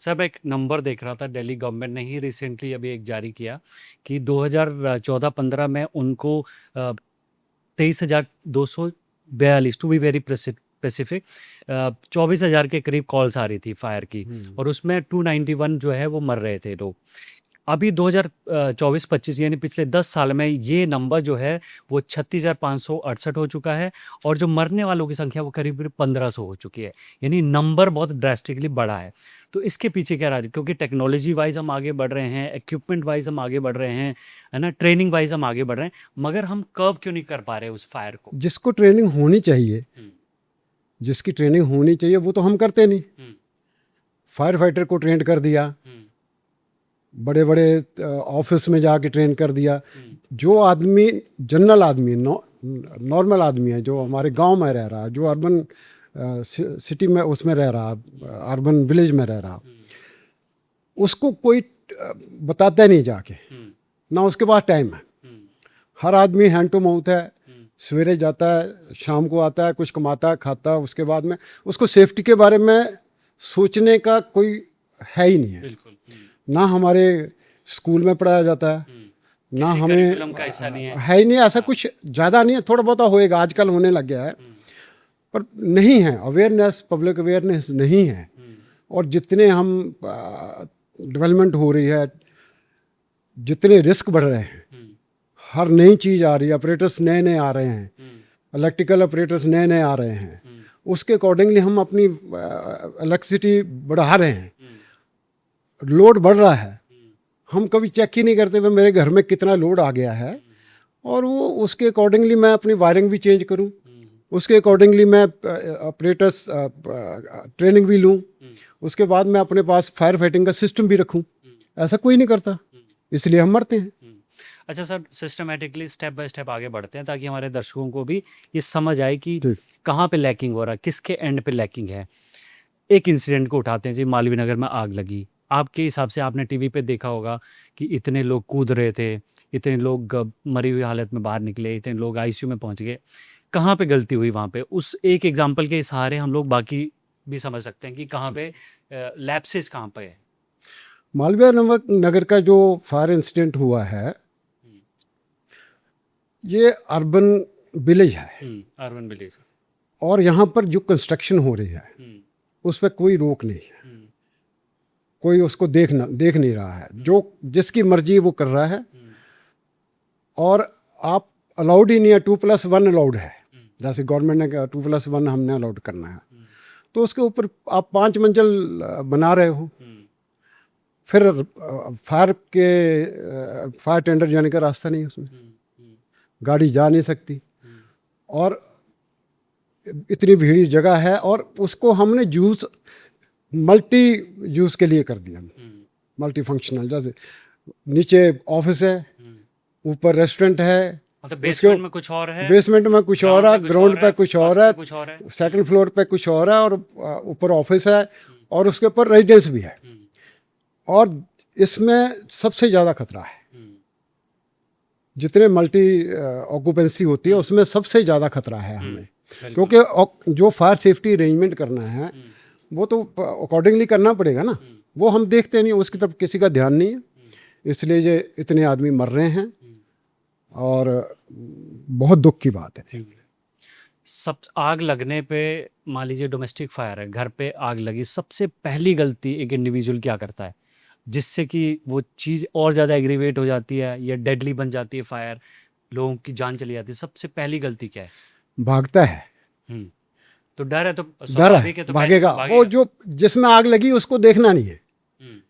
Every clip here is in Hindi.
सर मैं एक नंबर देख रहा था, दिल्ली गवर्नमेंट ने ही रिसेंटली अभी एक जारी किया कि 2014-15 में उनको 23,242, टू बी वेरी स्पेसिफिक, 24,000 के करीब कॉल्स आ रही थी फायर की, और उसमें 291 जो है वो मर रहे थे लोग। अभी 2024-25 यानी पिछले 10 साल में ये नंबर जो है वो 36,568 हो चुका है, और जो मरने वालों की संख्या वो करीब करीब 1,500 हो चुकी है। यानी नंबर बहुत ड्रास्टिकली बढ़ा है। तो इसके पीछे क्या रहा है? क्योंकि टेक्नोलॉजी वाइज हम आगे बढ़ रहे हैं, इक्विपमेंट वाइज हम आगे बढ़ रहे हैं, है ना, ट्रेनिंग वाइज हम आगे बढ़ रहे हैं, मगर हम कर्व क्यों नहीं कर पा रहे उस फायर को? जिसको ट्रेनिंग होनी चाहिए, हम्म, जिसकी ट्रेनिंग होनी चाहिए वो तो हम करते नहीं। हम्म, फायर फाइटर को ट्रेन कर दिया, हम्म, बड़े बड़े ऑफिस में जाके ट्रेन कर दिया। हम्म, जो आदमी जनरल आदमी नॉर्मल आदमी है, जो हमारे गांव में रह रहा है, जो अर्बन सिटी में उसमें रह रहा, अर्बन विलेज में रह रहा, हम्म, उसको कोई बताता नहीं जाके, हम्म, ना उसके पास टाइम है। हम्म, हर आदमी हैंड टू माउथ है, हम्म, सवेरे जाता है, शाम को आता है, कुछ कमाता है, खाता है, उसके बाद में उसको सेफ्टी के बारे में सोचने का कोई है ही नहीं है। बिल्कुल। ना हमारे स्कूल में पढ़ाया जाता है, ना किसी हमें करिकुलम का हिस्सा नहीं है। है ही नहीं, ऐसा कुछ ज़्यादा नहीं है। थोड़ा बहुत होएगा, आजकल होने लग गया है, पर नहीं है अवेयरनेस, पब्लिक अवेयरनेस नहीं है। और जितने हम डेवलपमेंट हो रही है, जितने रिस्क बढ़ रहे हैं, हर नई चीज़ आ रही है, ऑपरेटर्स नए नए आ रहे हैं, इलेक्ट्रिकल ऑपरेटर्स नए नए आ रहे हैं, उसके अकॉर्डिंगली हम अपनी इलेक्ट्रिसिटी बढ़ा रहे हैं, लोड बढ़ रहा है। हम कभी चेक ही नहीं करते हुए मेरे घर में कितना लोड आ गया है, और वो उसके अकॉर्डिंगली मैं अपनी वायरिंग भी चेंज करूं, उसके अकॉर्डिंगली मैं ऑपरेटर्स ट्रेनिंग भी लूं, उसके बाद मैं अपने पास फायर फाइटिंग का सिस्टम भी रखूं। ऐसा कोई नहीं करता, इसलिए हम मरते हैं। अच्छा sir, systematically step by step आगे बढ़ते हैं ताकि हमारे दर्शकों को भी ये समझ आए कि ठीक। कहाँ पे लैकिंग हो रहा है, किसके एंड पे लैकिंग है। एक इंसिडेंट को उठाते हैं जी, मालवीय नगर में आग लगी। आपके हिसाब से आपने टीवी पे देखा होगा कि इतने लोग कूद रहे थे, इतने लोग मरी हुई हालत में बाहर निकले, इतने लोग आईसीयू में पहुंच गए। कहाँ पे गलती हुई वहाँ पे? उस एक एग्जाम्पल के सहारे हम लोग बाकी भी समझ सकते हैं कि कहाँ पे लैप्सेस कहाँ पे है। मालवीय नगर का जो फायर इंसिडेंट हुआ है, ये अर्बन विलेज है, अर्बन विलेज। और यहाँ पर जो कंस्ट्रक्शन हो रही है उस पर कोई रोक नहीं है, कोई उसको देख नहीं रहा है। जो जिसकी मर्जी वो कर रहा है, और आप अलाउड ही नहीं है। 2+1 अलाउड है, जैसे गवर्नमेंट ने कहा 2+1 हमने अलाउड करना है, तो उसके ऊपर आप 5 मंजिल बना रहे हो। फिर फायर टेंडर जाने का रास्ता नहीं है उसमें, गाड़ी जा नहीं सकती, और इतनी भीड़ जगह है, और उसको हमने मल्टी यूज़ के लिए कर दिया, मल्टी फंक्शनल। जैसे नीचे ऑफिस है, ऊपर रेस्टोरेंट है, मतलब बेसमेंट में कुछ और है, बेसमेंट में कुछ और है, ग्राउंड पे कुछ और है, कुछ और है, सेकंड फ्लोर पे कुछ और है, और ऊपर ऑफिस है, और उसके ऊपर रेजिडेंस भी है। और इसमें सबसे ज़्यादा खतरा है, जितने मल्टी ऑक्यूपेंसी होती है उसमें सबसे ज़्यादा खतरा है हमें, क्योंकि जो फायर सेफ्टी अरेंजमेंट करना है वो तो अकॉर्डिंगली करना पड़ेगा ना। वो हम देखते नहीं, उसकी तरफ किसी का ध्यान नहीं है, इसलिए ये इतने आदमी मर रहे हैं, और बहुत दुख की बात है। सब आग लगने पे, मान लीजिए डोमेस्टिक फायर है, घर पे आग लगी, सबसे पहली गलती एक इंडिविजुअल क्या करता है जिससे कि वो चीज़ और ज़्यादा एग्रीवेट हो जाती है या डेडली बन जाती है, फायर, लोगों की जान चली जाती है? सबसे पहली गलती क्या है? भागता है, हम्म तो डर है तो डर है, स्वाभाविक है, तो भागेगा। वो भागेगा। जो जिसमें आग लगी उसको देखना नहीं है। हम्म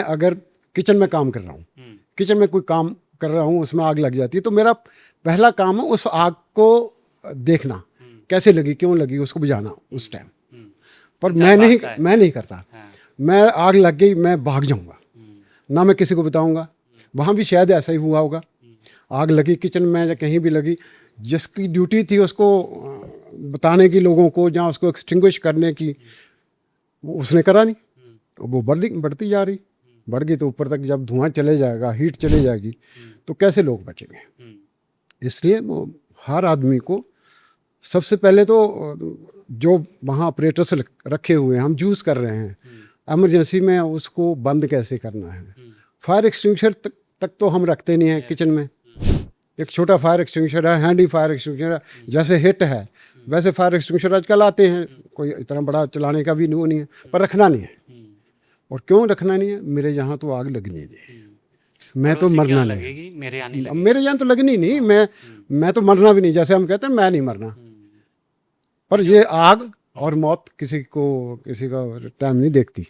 अगर किचन में काम कर रहा हूँ, हम्म किचन में कोई काम कर रहा हूँ, उसमें आग लग जाती है, तो मेरा पहला काम है उस आग को देखना, कैसे लगी, क्यों लगी, उसको बुझाना उस टाइम। हम्म पर इंसान भागता है। मैं नहीं करता। हाँ। मैं आग लग गई, मैं भाग जाऊंगा, ना मैं किसी को बताऊंगा। वहाँ भी शायद ऐसा ही हुआ होगा, आग लगी किचन में या कहीं भी लगी, जिसकी ड्यूटी थी उसको बताने की लोगों को, जहाँ उसको एक्सटिंग्विश करने की, वो उसने करा नहीं। वो बढ़ती जा रही, बढ़ गई, तो ऊपर तक जब धुआं चले जाएगा, हीट चली जाएगी, तो कैसे लोग बचेंगे। इसलिए वो हर आदमी को सबसे पहले तो जो वहाँ ऑपरेटर्स रखे हुए हैं, हम यूज़ कर रहे हैं, इमरजेंसी में उसको बंद कैसे करना है। फायर एक्सटिंग्विशर तक तो हम रखते नहीं हैं किचन में। एक छोटा फायर एक्सटिंग्विशर है, हैंडी फायर एक्सटिंग्विशर है, जैसे हिट है वैसे फायर एक्सटिंग्विशर आजकल आते हैं, कोई इतना बड़ा चलाने का भी वो नहीं है, पर रखना नहीं है। और क्यों रखना नहीं है, मेरे यहाँ तो आग लगनी नहीं, मैं तो मरना नहीं, लगेगी मेरे आने लगे। मेरे यहाँ तो लगनी नहीं, मैं तो मरना भी नहीं, जैसे हम कहते हैं मैं नहीं मरना। पर ये आग और मौत किसी का टाइम नहीं देखती।